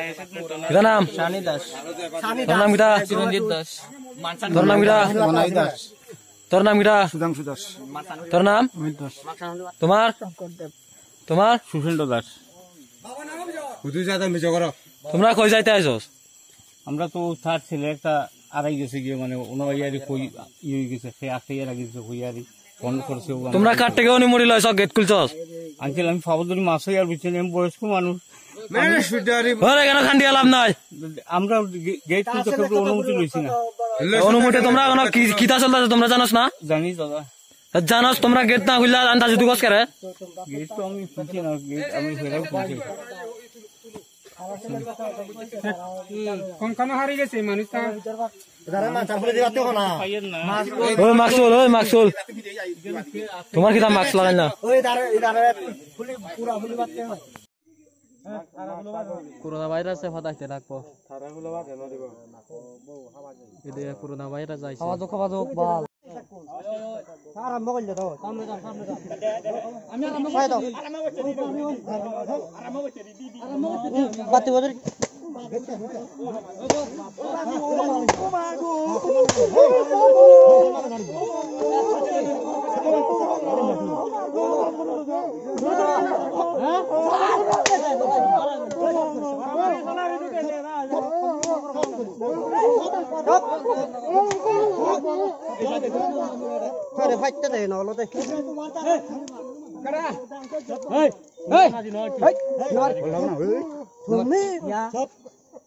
কিটা নাম শানি দাস তোর নাম কিটা চিরঞ্জিত দাস তোর নাম কিটা বনাই দাস তোর নাম কিটা সুধাংশু দাস তোর নাম অমিত দাস তোমার তোমার সুশেন্দ্র দাস তোমরা কই যাইতে আইছস আমরা তো তার ছেলে একটা আড়াই গেছে গিয়ে মানে ওনারি কই ইয়ে গেছে সে আসতে লাগিয়েছে হইয়ারি ফোন করছে তোমরা কার থেকে অনুমতি লইছ গেট খুলছস আঙ্কেল আমি ফাবদরি মাছ আর বুঝছেন আমি বয়স্ক মানুষ ওরে কেন খান্ডি লাভ নাই আমরা গেট খুলতে কেবল অনুমতি লইছি না অনুমতি তোমরা কোন কিতা চলতেছে তোমরা জানোস না জানি দাদা জানোস তোমরা গেট না খুললা আন্দাজ তুই কস করে গেট তো আমি খুলছি না গেট আমি ফেরাও খুলছি কোনখানে হারিয়ে গেছে মানুষটা ওই মাকসুল তোমার কিতা মাস্ক লাগাই না করোনা ভাইরাসে ফাটাইতে রাখবো এদিকে করোনা ভাইরাস আইছে খাওয়া দাও বল আরম্ভ করলে দাও সামনে যাও আমি আরম্ভ করে দাও বাতি বদল আরে ফাইটতে দেয় না হলো দেখ কারা এই এই তুমি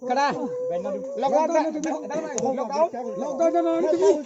কারা লকডাউন তুই